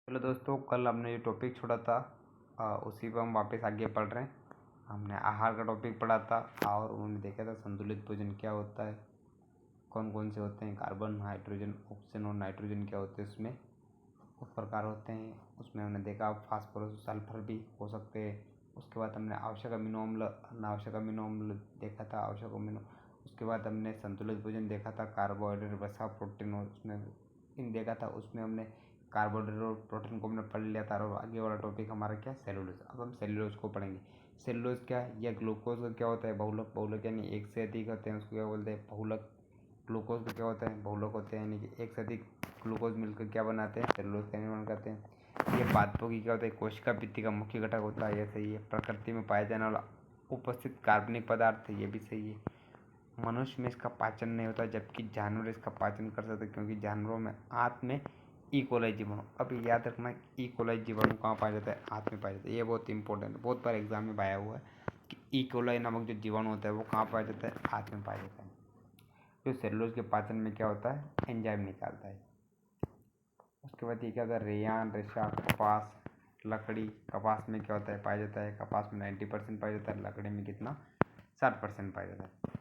चलो दोस्तों, कल हमने जो टॉपिक छोड़ा था उसी पर हम वापस आगे पढ़ रहे हैं। हमने आहार का टॉपिक पढ़ा था और उन्होंने देखा था संतुलित भोजन क्या होता है, कौन कौन से होते हैं, कार्बन, हाइड्रोजन, ऑक्सीजन और नाइट्रोजन क्या होते हैं, उसमें उस प्रकार होते हैं। उसमें हमने देखा फास्फोरस, सल्फर भी हो सकते हैं। उसके बाद हमने आवश्यक अमीनो अम्ल, अनावश्यक अमीनो अम्ल देखा था, आवश्यक अमीनो। उसके बाद हमने संतुलित भोजन देखा था, कार्बोहाइड्रेट, वसा, प्रोटीन, और उसमें इन देखा था। उसमें हमने कार्बोहाइड्रेट और प्रोटीन को हमने पढ़ लिया था। और आगे वाला टॉपिक हमारा क्या, सेलुलोज। अब हम सेलुलोज को पढ़ेंगे। सेलुलोज क्या है, यह ग्लूकोज का क्या होता है, बहुलक। बहुलक यानी एक से अधिक होते हैं, उसको क्या बोलते हैं, बहुलक। ग्लूकोज का क्या होता है, बहुलक होते हैं, यानी कि एक से अधिक ग्लूकोज मिलकर क्या बनाते हैं, सेलुलोज का निर्माण करते हैं। ये पादपों की क्या होता है, कोशिका भित्ति का मुख्य घटक होता है, ये सही है। प्रकृति में पाया जाने वाला उपस्थित कार्बनिक पदार्थ है, ये भी सही है। मनुष्य में इसका पाचन नहीं होता, जबकि जानवर इसका पाचन कर सकते, क्योंकि जानवरों में आंत में ई जीवाणु। अब याद रखना, ई जीवाणु कहाँ पाया जाता है, आंत में पाया जाता है। ये बहुत इंपॉर्टेंट है, बहुत बार एग्जाम में आया हुआ है कि ई नामक जो जीवाणु होता है वो कहाँ पाया जाता है, आंत में पाया जाता है। जो सेलुलोज के पाचन में क्या होता है, एंजाइम निकालता है। उसके बाद ये क्या होता है, रेयान, रेशा, कपास, लकड़ी। कपास में क्या होता है, पाया जाता है, कपास में 90% पाया जाता है, लकड़ी में कितना, 60% पाया जाता है।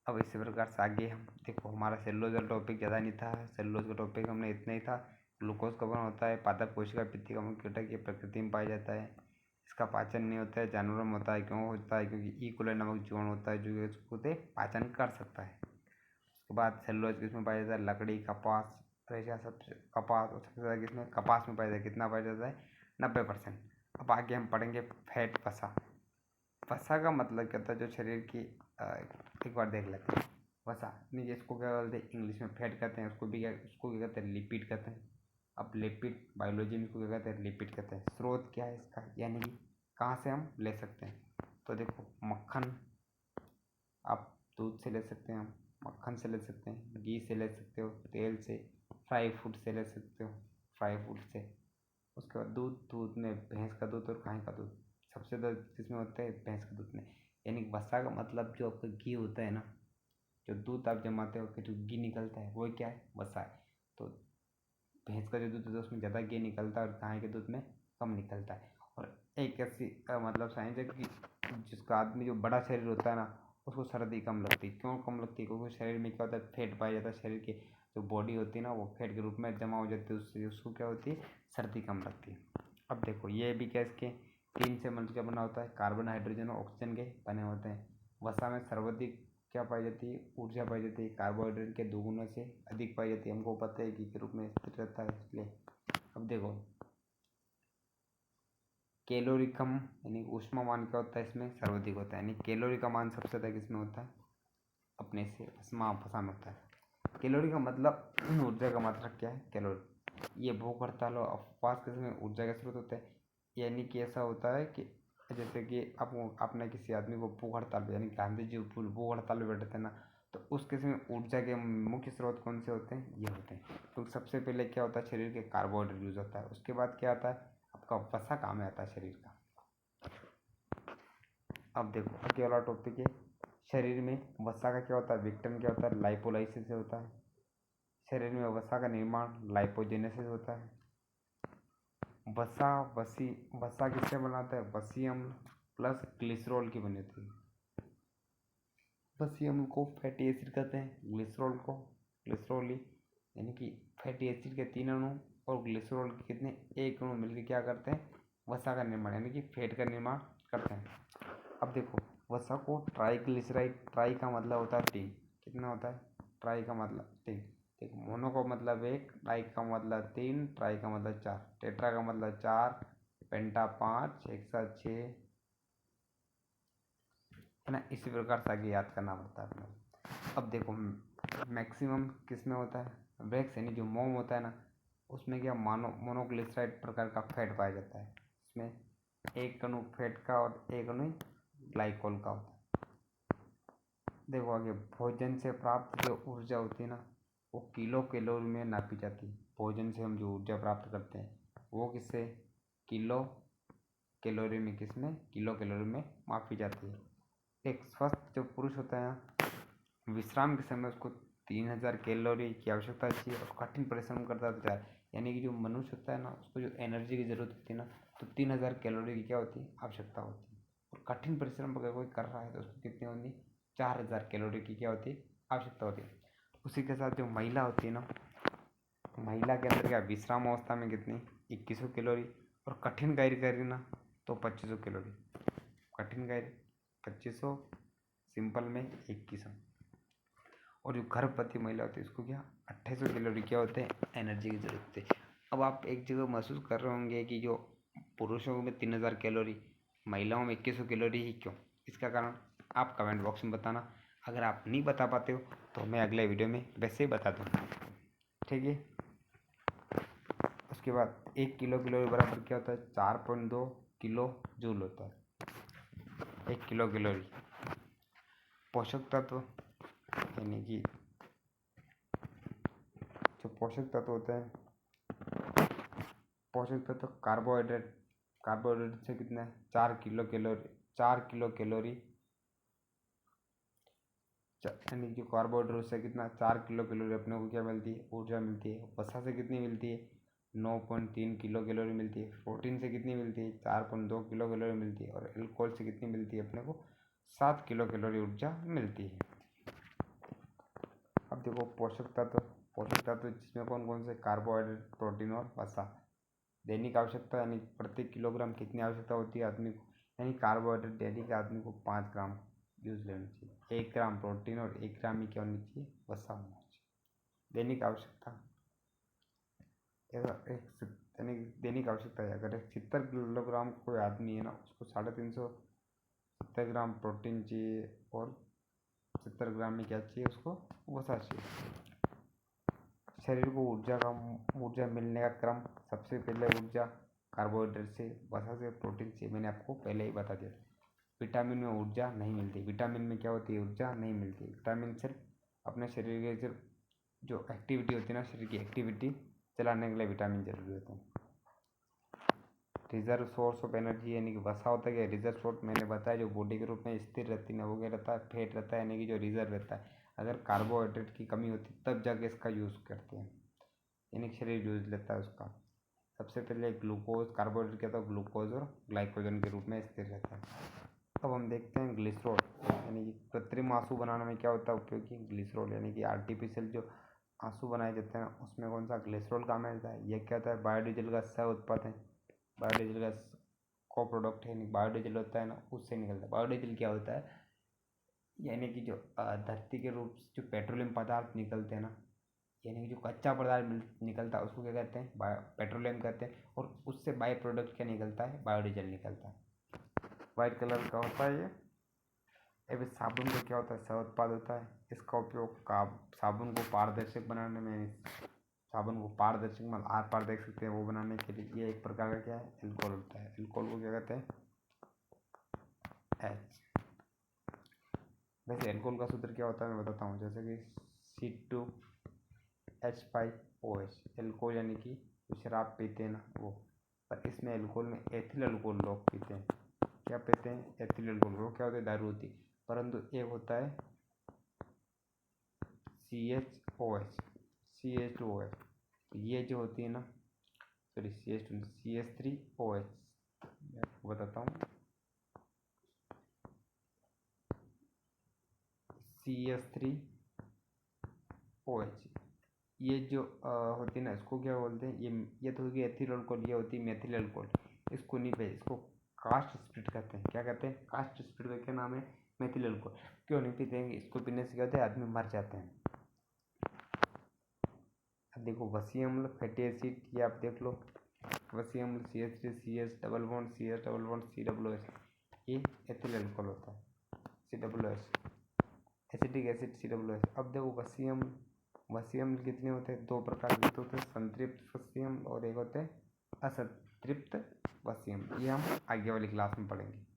अब इसी प्रकार से आगे हम देखो, हमारा सेलुलोज का टॉपिक ज़्यादा नहीं था। सेलुलोज का टॉपिक हमने इतना ही था। ग्लूकोज का बना होता है, पादप कोशिका भित्ति का मुख्य घटक, ये प्रकृति में पाया जाता है। इसका पाचन नहीं होता है, जानवरों में होता है। क्यों होता है, क्योंकि ई कोलाई नामक जीवाणु होता है जो इसको पाचन कर सकता है। उसके बाद सेलुलोज किसमें पाया जाता है, लकड़ी, कपास, रेशा। सबसे कपास, और सबसे ज़्यादा किसमें, कपास में पाया जाता है। कितना पाया जाता है, 90%। अब आगे हम पढ़ेंगे फैट, वसा। वसा का मतलब क्या होता है, जो शरीर की एक बार देख लेते हैं। वसा नहीं, जिसको क्या बोलते हैं, इंग्लिश में फैट कहते हैं, उसको क्या कहते हैं, लिपिड कहते हैं। अब लिपिड, बायोलॉजी में इसको क्या कहते हैं, लिपिड कहते हैं। स्रोत क्या है इसका, यानी कि कहाँ से हम ले सकते हैं। तो देखो, मक्खन आप दूध से ले सकते हैं, हम मक्खन से ले सकते हैं, घी से ले सकते हो, तेल से, फ्राई फूड से ले सकते हो, फ्राई फूड से। उसके बाद दूध, दूध में भैंस का दूध और गाय का दूध सबसे ज़्यादा किसमें होता है, भैंस का दूध में। यानी वसा का मतलब जो आपका घी होता है ना, जो दूध आप जमाते हो फिर जो घी निकलता है वो क्या है, वसा है। तो भैंस का जो दूध होता है उसमें ज़्यादा घी निकलता है और गाय के दूध में कम निकलता है। और एक ऐसी मतलब साइंस है कि जिसका आदमी जो बड़ा शरीर होता है ना, उसको सर्दी कम लगती है। क्यों कम लगती है, क्योंकि शरीर में क्या होता है, फैट पाया जाता है। शरीर की जो बॉडी होती है ना, वो फैट के रूप में जमा हो जाती है, उससे उसको क्या होती है, सर्दी कम लगती है। अब देखो, ये भी क्या, इसके तीन से मिलकर बना होता है, कार्बन, हाइड्रोजन और ऑक्सीजन के बने होते हैं। वसा में सर्वाधिक क्या पाई जाती है, ऊर्जा पाई जाती है। कार्बोहाइड्रेट के दोगुने से अधिक पाई जाती है, हमको पता है, घी के रूप में स्थिर रहता है इसलिए। अब देखो, कैलोरी कम, यानी ऊष्मा मान क्या होता है, इसमें सर्वाधिक होता है। यानी कैलोरी का मान सबसे अधिक इसमें होता है, अपने से वसा में होता है। कैलोरी का मतलब ऊर्जा का मात्रा क्या है, कैलोरी। ये भूख हड़ताल और उपवास के समय ऊर्जा का स्रोत होता है। यानी कि ऐसा होता है कि जैसे कि आपने किसी आदमी को भूख हड़ताल पे, यानी गांधी जी भूख हड़ताल पे बैठे थे ना, तो उस किस्म में ऊर्जा के मुख्य स्रोत कौन से होते हैं, ये होते हैं। तो सबसे पहले क्या होता है, शरीर के कार्बोहाइड्रेट यूज होता है। उसके बाद क्या आता है, आपका वसा काम में आता है शरीर का। अब देखो, आगे वाला टॉपिक है, शरीर में वसा का क्या होता है, विघटन क्या होता है, लाइपोलाइसिस से होता है। शरीर में वसा का निर्माण लाइपोजेनेसिस होता है। वसा, वसा किससे बनाता है, वसी अम्ल प्लस ग्लिसरॉल की बनी होती है। वसी अम्ल को फैटी एसिड कहते हैं, ग्लिसरॉल को ग्लिसरॉल, यानी कि फैटी एसिड के 3 अणु और ग्लिसरॉल के कितने, 1 अणु मिलकर क्या करते हैं, वसा का निर्माण, यानी कि फैट का निर्माण करते हैं। अब देखो, वसा को ट्राइग्लिसराइड, ट्राई का मतलब होता है 3, कितना होता है, ट्राई का मतलब 3। देखो, मोनो का मतलब 1, ट्राई का मतलब 3, ट्राई का मतलब 4, टेट्रा का मतलब 4, पेंटा 5, हेक्सा 6, है ना। इसी प्रकार से आगे याद करना पड़ता है अपने। अब देखो, मैक्सिमम किस में होता है, वैक्स, यानी जो मोम होता है ना, उसमें क्या मोनोग्लिसराइड प्रकार का फैट पाया जाता है। इसमें 1 अणु फैट का और 1 अणु ग्लाइकोल का होता है। देखो आगे, भोजन से प्राप्त जो ऊर्जा होती है ना, वो किलो कैलोरी में नापी जाती है। भोजन से हम जो ऊर्जा प्राप्त करते हैं वो किससे, किलो कैलोरी में, किसमें, किलो कैलोरी में मापी जाती है। एक स्वस्थ जो पुरुष होता है ना, विश्राम के समय उसको 3000 कैलोरी की आवश्यकता होती है, और कठिन परिश्रम करता है यानी कि जो मनुष्य होता है ना उसको जो एनर्जी की ज़रूरत होती है ना तो 3000 कैलोरी की क्या होती है आवश्यकता होती है। और कठिन परिश्रम अगर कोई कर रहा है तो उसको कितनी होती 4000 कैलोरी की क्या होती है आवश्यकता होती है। उसी के साथ जो महिला होती है ना महिला के अंदर क्या विश्राम अवस्था में कितनी 2100 कैलोरी और कठिन कार्य करी ना तो 2500 कैलोरी। कठिन कार्य 2500, सिंपल में 2100। और जो गर्भवती महिला होती है उसको क्या 2800 कैलोरी क्या होते हैं एनर्जी की जरूरत होती है। अब आप एक जगह महसूस कर रहे होंगे कि जो पुरुषों में 3000 कैलोरी महिलाओं में 2100 कैलोरी ही क्यों। इसका कारण आप कमेंट बॉक्स में बताना। अगर आप नहीं बता पाते हो तो मैं अगले वीडियो में वैसे ही बता दूँगा, ठीक है। उसके बाद 1 किलो कैलोरी बराबर क्या होता है 4.2 किलो जूल होता है 1 किलो कैलोरी। पोषक तत्व यानी कि जो पोषक तत्व होते हैं पोषक तत्व कार्बोहाइड्रेट से कितना है 4 किलो कैलोरी यानी जो कार्बोहाइड्रेट से कितना 4 किलो कैलोरी अपने को क्या मिलती है ऊर्जा मिलती है। वसा से कितनी मिलती है 9.3 किलो कैलोरी मिलती है। प्रोटीन से कितनी मिलती है 4.2 किलो कैलोरी मिलती है। और एल्कोहल से कितनी मिलती है अपने को 7 किलो कैलोरी ऊर्जा मिलती है। अब देखो पोषक तत्व जिसमें कौन कौन से कार्बोहाइड्रेट प्रोटीन और वसा। दैनिक आवश्यकता यानी प्रति किलोग्राम कितनी आवश्यकता होती है आदमी को, यानी कार्बोहाइड्रेट दैनिक आदमी को 5 ग्राम यूज लेना चाहिए। 1 ग्राम प्रोटीन और 1 ग्राम ही क्या होनी चाहिए वसा होना चाहिए। दैनिक आवश्यकता यानी दैनिक आवश्यकता है अगर 70 किलोग्राम कोई आदमी है ना उसको 350 ग्राम प्रोटीन चाहिए और 70 ग्राम में क्या चाहिए उसको वसा चाहिए। शरीर को ऊर्जा मिलने का क्रम सबसे पहले ऊर्जा कार्बोहाइड्रेट से, वसा से, प्रोटीन से। मैंने आपको पहले ही बता दिया। विटामिन में ऊर्जा नहीं मिलती। विटामिन में क्या होती है ऊर्जा नहीं मिलती। विटामिन सिर्फ अपने शरीर के सिर्फ जो एक्टिविटी होती है ना शरीर की एक्टिविटी चलाने के लिए विटामिन जरूरी होते हैं। रिजर्व सोर्स ऑफ एनर्जी यानी कि वसा होता है। रिजर्व सोर्स मैंने बताया जो बॉडी के रूप में स्थिर रहती है ना वो क्या रहता है फैट रहता है, यानी कि जो रिजर्व रहता है। अगर कार्बोहाइड्रेट की कमी होती है तब जाके इसका यूज़ करते हैं, यानी कि शरीर यूज लेता है उसका। सबसे पहले ग्लूकोज कार्बोहाइड्रेट क्या होता है ग्लूकोज और ग्लाइकोजन के रूप में स्थिर रहता है। अब हम देखते हैं ग्लिसरॉल यानी कि कृत्रिम आंसू बनाने में क्या होता है उपयोगी ग्लिसरॉल, यानी कि आर्टिफिशियल जो आंसू बनाए जाते हैं उसमें कौन सा ग्लिसरॉल काम आता है। यह क्या होता है बायोडीजल का सह उत्पाद है। बायोडीजल का को प्रोडक्ट है, यानी बायोडीजल होता है ना उससे निकलता है। बायोडीजल क्या होता है यानी कि जो धरती के रूप से जो पेट्रोलियम पदार्थ निकलते हैं ना, यानी कि जो कच्चा पदार्थ निकलता है उसको क्या कहते हैं पेट्रोलियम कहते हैं। और उससे बाई प्रोडक्ट क्या निकलता है बायोडीजल निकलता है। वाइट कलर का होता है ये। अब साबुन का क्या होता है सह उत्पाद होता है। इसका उपयोग साबुन को पारदर्शक बनाने में, साबुन को पारदर्शक मतलब आर पार देख सकते हैं वो बनाने के लिए ये एक प्रकार का क्या है एल्कोहल होता है। एल्कोहल को क्या कहते हैं एच। वैसे एल्कोहल का सूत्र क्या होता है मैं बताता हूँ, जैसे कि C2H5OH। एल्कोहल यानी कि जो शराब पीते हैं ना वो, पर इसमें एल्कोहल में एथिल अल्कोहल लोग पीते हैं। क्या पीते हैं एथिल अल्कोहल, वो क्या होता है दारू होती है। परंतु एक होता है CH2OH। ये जो होती है ना सॉरी CH3OH मैं आपको बताता हूँ CH3OH। ये जो होती है ना इसको क्या बोलते हैं ये तो होगी एथिल अल्कोहल, ये होती है मेथिल अल्कोहल। इसको नहीं पे इसको कास्ट स्प्रिट कहते हैं। क्या कहते हैं कास्ट स्प्रिट का क्या नाम है मेथिल अल्कोहल। क्यों नहीं पीते हैं इसको पीने से क्या होता है आदमी मर जाते हैं। अब देखो वसीय अम्ल फैटी एसिड ये आप देख लो वसीय अम्ल CH3CH double bond CH double bond COOH ये एथिल अल्कोहल होता है COOH। Acetic acid COOH। अब देखो वसीय अम्ल कितने होते हैं दो प्रकार के होते हैं संतृप्त वसीय अम्ल और एक होते हैं असंतृप्त वसीय अम्ल। ये हम आगे वाली क्लास में पढ़ेंगे।